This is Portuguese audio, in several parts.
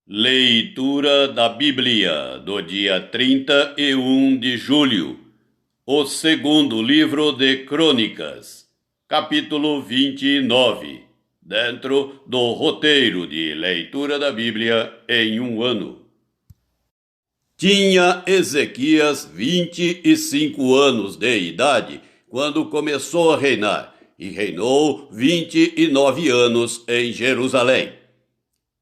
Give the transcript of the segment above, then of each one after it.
Leitura da Bíblia do dia 31 de julho, o segundo livro de Crônicas, capítulo 29, dentro do roteiro de leitura da Bíblia em um ano. Tinha Ezequias 25 anos de idade quando começou a reinar, e reinou 29 anos em Jerusalém.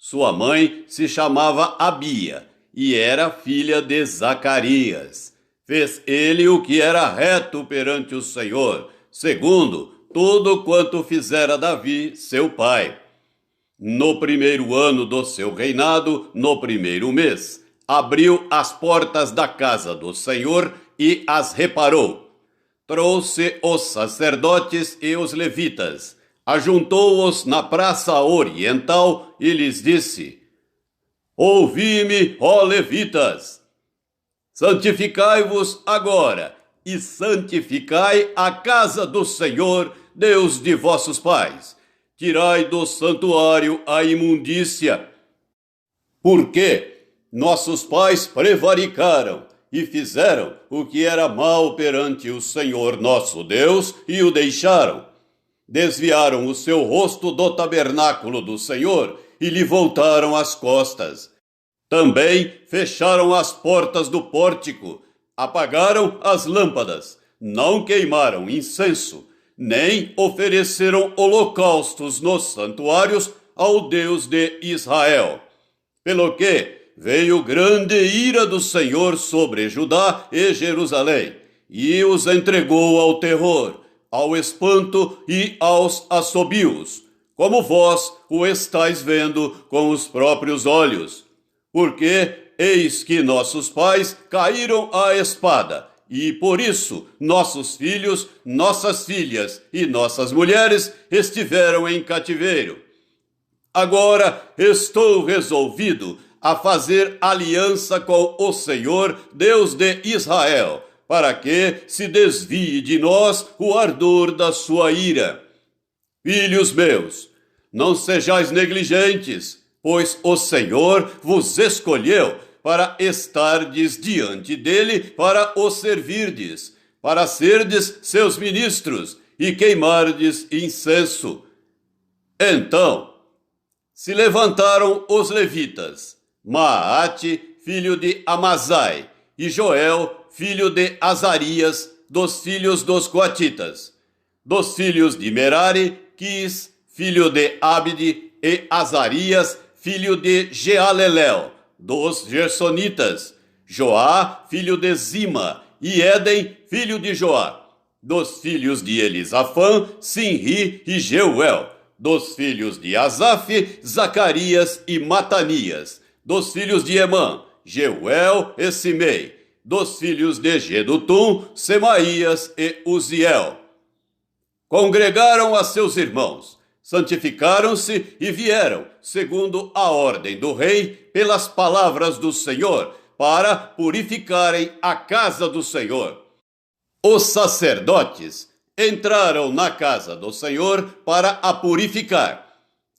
Sua mãe se chamava Abia e era filha de Zacarias. Fez ele o que era reto perante o Senhor, segundo tudo quanto fizera Davi, seu pai. No primeiro ano do seu reinado, no primeiro mês, abriu as portas da casa do Senhor e as reparou. Trouxe os sacerdotes e os levitas, ajuntou-os na praça oriental e lhes disse: Ouvi-me, ó levitas! Santificai-vos agora e santificai a casa do Senhor, Deus de vossos pais. Tirai do santuário a imundícia. Porque nossos pais prevaricaram e fizeram o que era mal perante o Senhor nosso Deus e o deixaram. Desviaram o seu rosto do tabernáculo do Senhor e lhe voltaram as costas. Também fecharam as portas do pórtico, apagaram as lâmpadas, não queimaram incenso, nem ofereceram holocaustos nos santuários ao Deus de Israel. Pelo que veio grande ira do Senhor sobre Judá e Jerusalém, e os entregou ao terror, ao espanto e aos assobios, como vós o estáis vendo com os próprios olhos. Porque eis que nossos pais caíram à espada, e por isso nossos filhos, nossas filhas e nossas mulheres estiveram em cativeiro. Agora estou resolvido a fazer aliança com o Senhor, Deus de Israel, para que se desvie de nós o ardor da sua ira. Filhos meus, não sejais negligentes, pois o Senhor vos escolheu para estardes diante dele, para o servirdes, para serdes seus ministros e queimardes incenso. Então se levantaram os levitas, Maate, filho de Amazai, e Joel, filho de Azarias, dos filhos dos coatitas. Dos filhos de Merari, Quis, filho de Abde, e Azarias, filho de Jealelel. Dos Gersonitas, Joá, filho de Zima, e Éden, filho de Joá. Dos filhos de Elisafã, Sinri e Jeuel. Dos filhos de Asaf, Zacarias e Matanias. Dos filhos de Emã, Jeuel e Simei. Dos filhos de Gedutum, Semaías e Uziel. Congregaram a seus irmãos, santificaram-se e vieram, segundo a ordem do rei, pelas palavras do Senhor, para purificarem a casa do Senhor. Os sacerdotes entraram na casa do Senhor para a purificar,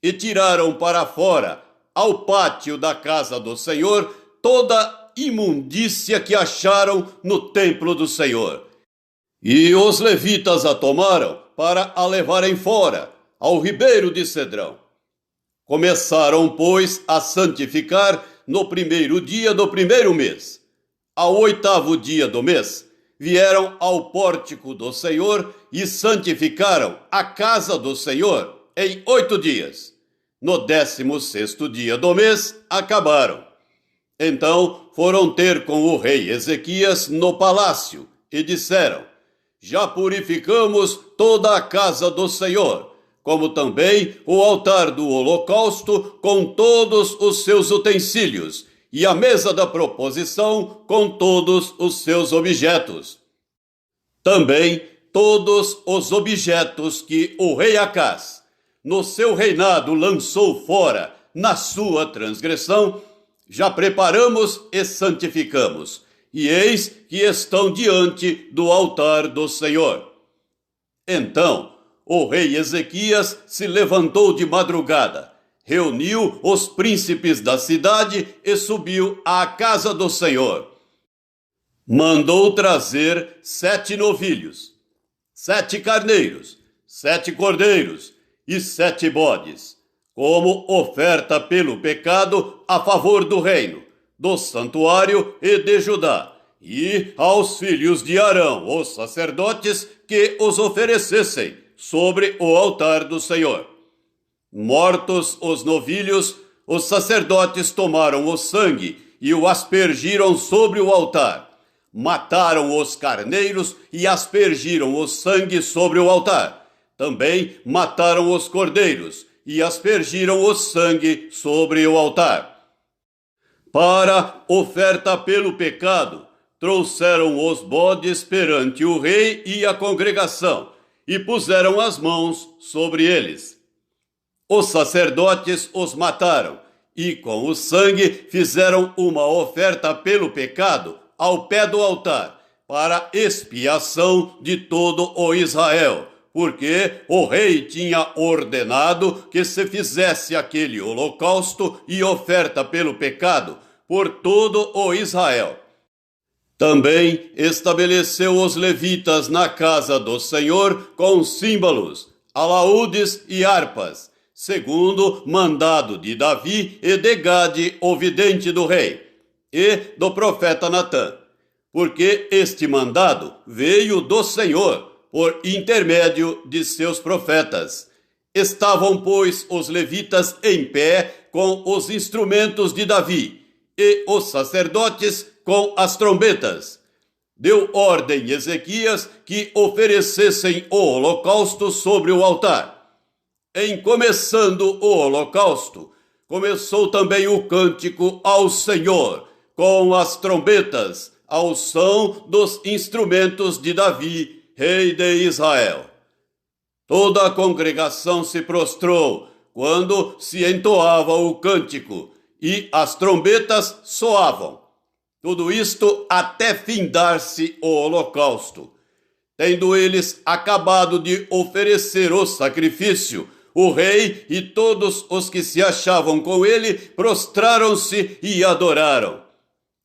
e tiraram para fora, ao pátio da casa do Senhor, toda imundícia que acharam no templo do Senhor. E os levitas a tomaram para a levarem fora, ao ribeiro de Cedrão. Começaram, pois, a santificar no primeiro dia do primeiro mês. Ao 8º dia do mês, vieram ao pórtico do Senhor e santificaram a casa do Senhor em 8 dias. No 16º dia do mês, acabaram. Então foram ter com o rei Ezequias no palácio e disseram: Já purificamos toda a casa do Senhor, como também o altar do holocausto com todos os seus utensílios, e a mesa da proposição com todos os seus objetos. Também todos os objetos que o rei Acás, no seu reinado, lançou fora na sua transgressão, já preparamos e santificamos, e eis que estão diante do altar do Senhor. Então o rei Ezequias se levantou de madrugada, reuniu os príncipes da cidade e subiu à casa do Senhor. Mandou trazer 7 novilhos, 7 carneiros, 7 cordeiros e 7 bodes, como oferta pelo pecado a favor do reino, do santuário e de Judá, e aos filhos de Arão, os sacerdotes, que os oferecessem sobre o altar do Senhor. Mortos os novilhos, os sacerdotes tomaram o sangue e o aspergiram sobre o altar. Mataram os carneiros e aspergiram o sangue sobre o altar. Também mataram os cordeiros e aspergiram o sangue sobre o altar. Para oferta pelo pecado, trouxeram os bodes perante o rei e a congregação, e puseram as mãos sobre eles. Os sacerdotes os mataram, e com o sangue fizeram uma oferta pelo pecado ao pé do altar, para expiação de todo o Israel, porque o rei tinha ordenado que se fizesse aquele holocausto e oferta pelo pecado por todo o Israel. Também estabeleceu os levitas na casa do Senhor com símbolos, alaúdes e harpas, segundo mandado de Davi e de Gade, o vidente do rei, e do profeta Natã, porque este mandado veio do Senhor, por intermédio de seus profetas. Estavam, pois, os levitas em pé com os instrumentos de Davi, e os sacerdotes com as trombetas. Deu ordem Ezequias que oferecessem o holocausto sobre o altar. Em começando o holocausto, começou também o cântico ao Senhor, com as trombetas, ao som dos instrumentos de Davi, rei de Israel. Toda a congregação se prostrou quando se entoava o cântico e as trombetas soavam. Tudo isto até findar-se o holocausto. Tendo eles acabado de oferecer o sacrifício, o rei e todos os que se achavam com ele prostraram-se e adoraram.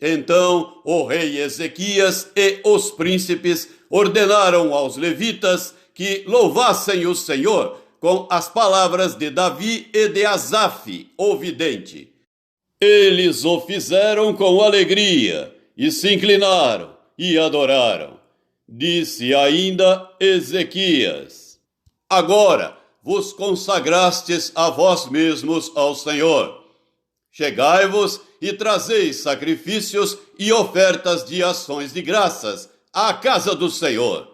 Então o rei Ezequias e os príncipes ordenaram aos levitas que louvassem o Senhor com as palavras de Davi e de Asaf, o vidente. Eles o fizeram com alegria e se inclinaram e adoraram. Disse ainda Ezequias: Agora vos consagrastes a vós mesmos ao Senhor. Chegai-vos e trazei sacrifícios e ofertas de ações de graças à casa do Senhor.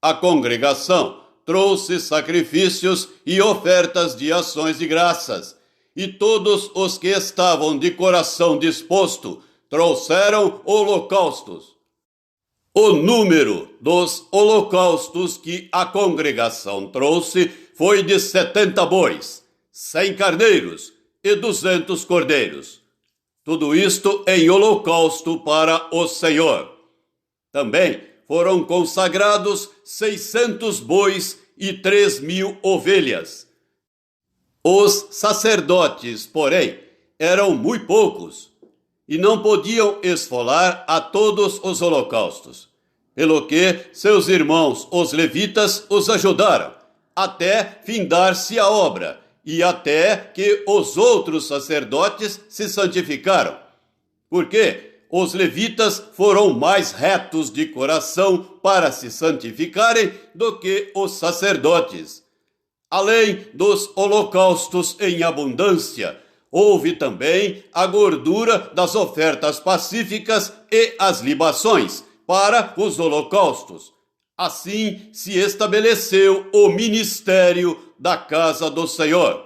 A congregação trouxe sacrifícios e ofertas de ações de graças, e todos os que estavam de coração disposto trouxeram holocaustos. O número dos holocaustos que a congregação trouxe foi de 70 bois, 100 carneiros e 200 cordeiros. Tudo isto em holocausto para o Senhor. Também foram consagrados 600 bois e 3.000 ovelhas. Os sacerdotes, porém, eram muito poucos e não podiam esfolar a todos os holocaustos, pelo que seus irmãos, os levitas, os ajudaram, até findar-se a obra, e até que os outros sacerdotes se santificaram, porque os levitas foram mais retos de coração para se santificarem do que os sacerdotes. Além dos holocaustos em abundância, houve também a gordura das ofertas pacíficas e as libações para os holocaustos. Assim se estabeleceu o ministério da casa do Senhor.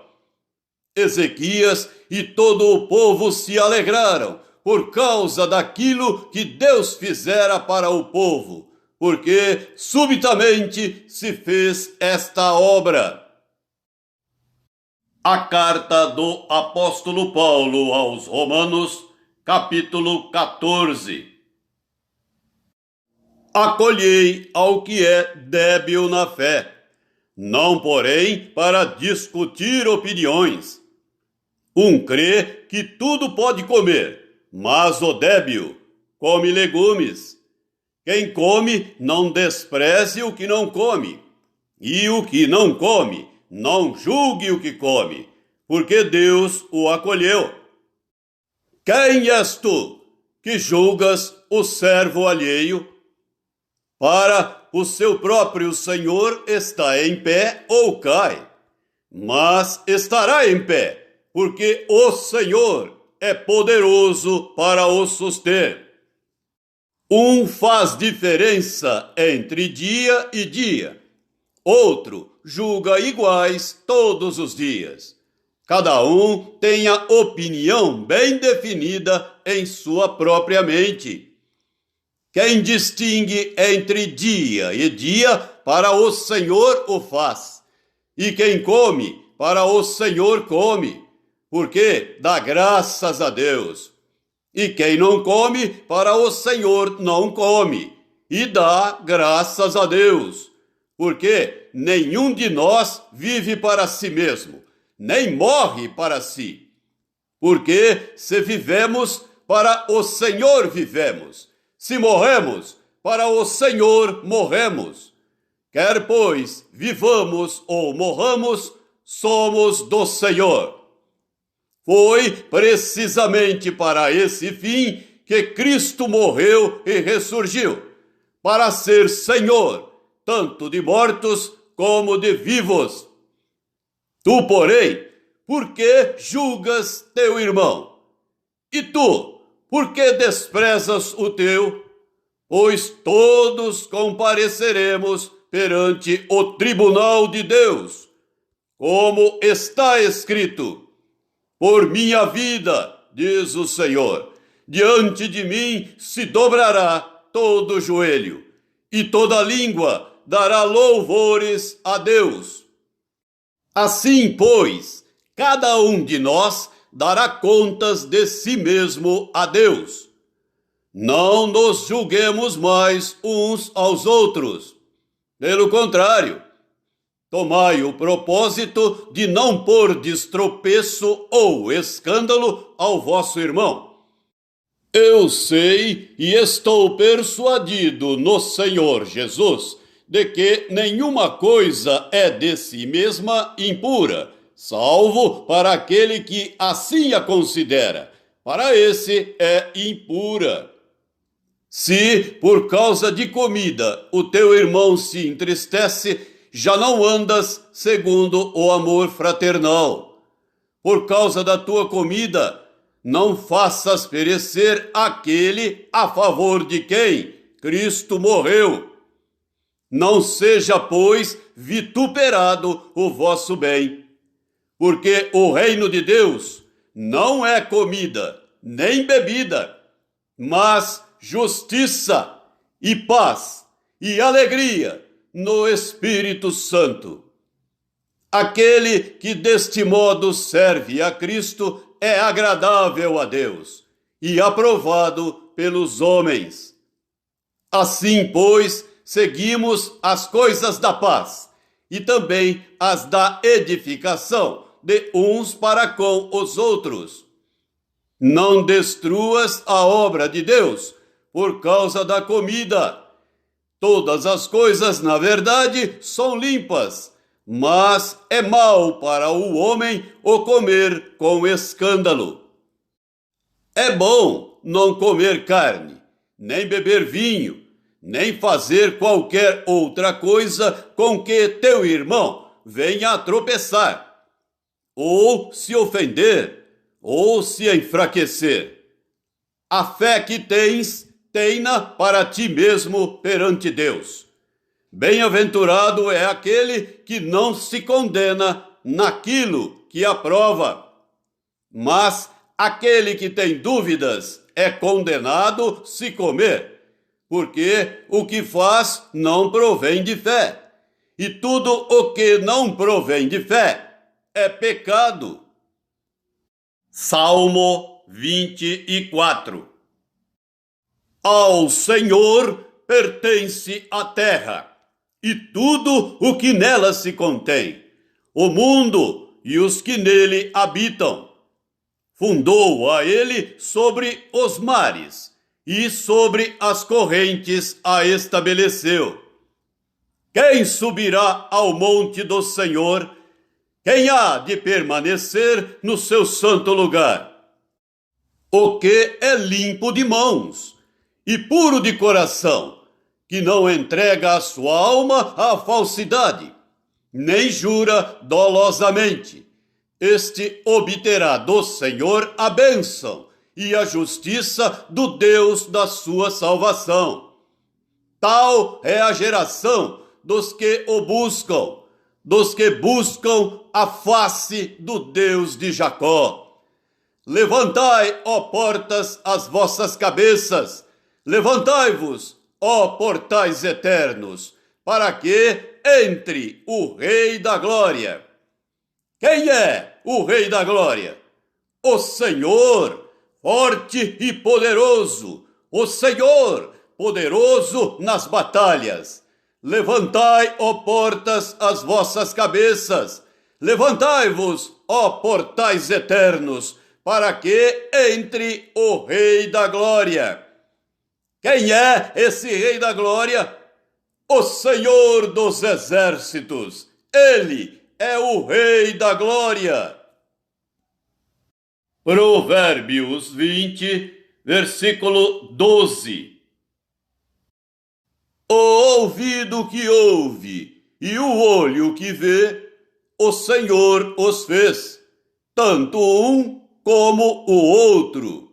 Ezequias e todo o povo se alegraram por causa daquilo que Deus fizera para o povo, porque subitamente se fez esta obra. A carta do apóstolo Paulo aos Romanos, capítulo 14. Acolhei ao que é débil na fé, não porém para discutir opiniões. Um crê que tudo pode comer, mas o débil come legumes. Quem come, não despreze o que não come, e o que não come, não julgue o que come, porque Deus o acolheu. Quem és tu que julgas o servo alheio? Para o seu próprio Senhor está em pé ou cai, mas estará em pé, porque o Senhor é poderoso para o suster. Um faz diferença entre dia e dia, outro julga iguais todos os dias. Cada um tem a opinião bem definida em sua própria mente. Quem distingue entre dia e dia, para o Senhor o faz. E quem come, para o Senhor come, porque dá graças a Deus. E quem não come, para o Senhor não come, e dá graças a Deus. Porque nenhum de nós vive para si mesmo, nem morre para si. Porque se vivemos, para o Senhor vivemos. Se morremos, para o Senhor morremos. Quer, pois, vivamos ou morramos, somos do Senhor. Foi precisamente para esse fim que Cristo morreu e ressurgiu, para ser Senhor, tanto de mortos como de vivos. Tu, porém, por que julgas teu irmão? E tu, por que desprezas o teu? Pois todos compareceremos perante o tribunal de Deus, como está escrito: por minha vida, diz o Senhor, diante de mim se dobrará todo joelho, e toda língua dará louvores a Deus. Assim, pois, cada um de nós dará contas de si mesmo a Deus. Não nos julguemos mais uns aos outros. Pelo contrário, tomai o propósito de não pôr destropeço ou escândalo ao vosso irmão. Eu sei e estou persuadido no Senhor Jesus de que nenhuma coisa é de si mesma impura, salvo para aquele que assim a considera. Para esse é impura. Se, por causa de comida, o teu irmão se entristece, já não andas segundo o amor fraternal. Por causa da tua comida, não faças perecer aquele a favor de quem Cristo morreu. Não seja, pois, vituperado o vosso bem, porque o reino de Deus não é comida, nem bebida, mas justiça e paz e alegria no Espírito Santo. Aquele que deste modo serve a Cristo é agradável a Deus e aprovado pelos homens. Assim, pois, seguimos as coisas da paz e também as da edificação de uns para com os outros. Não destruas a obra de Deus por causa da comida. Todas as coisas, na verdade, são limpas, mas é mal para o homem o comer com escândalo. É bom não comer carne, nem beber vinho, nem fazer qualquer outra coisa com que teu irmão venha a tropeçar, ou se ofender, ou se enfraquecer. A fé que tens, tem-na para ti mesmo perante Deus. Bem-aventurado é aquele que não se condena naquilo que aprova. Mas aquele que tem dúvidas é condenado se comer, porque o que faz não provém de fé. E tudo o que não provém de fé é pecado. Salmo 24. Ao Senhor pertence a terra e tudo o que nela se contém, o mundo e os que nele habitam. fundou a ele sobre os mares, e sobre as correntes a estabeleceu. Quem subirá ao monte do Senhor? Quem há de permanecer no seu santo lugar? O que é limpo de mãos e puro de coração, que não entrega a sua alma à falsidade, nem jura dolosamente. Este obterá do Senhor a bênção e a justiça do Deus da sua salvação. Tal é a geração dos que o buscam, dos que buscam a face do Deus de Jacó. Levantai, ó portas, as vossas cabeças, levantai-vos, ó portais eternos, para que entre o Rei da Glória. Quem é o Rei da Glória? O Senhor, forte e poderoso, o Senhor, poderoso nas batalhas. Levantai, ó portas, as vossas cabeças, levantai-vos, ó portais eternos, para que entre o Rei da Glória. Quem é esse Rei da Glória? O Senhor dos Exércitos. Ele é o Rei da Glória. Provérbios 20, versículo 12. O ouvido que ouve e o olho que vê, o Senhor os fez, tanto um como o outro.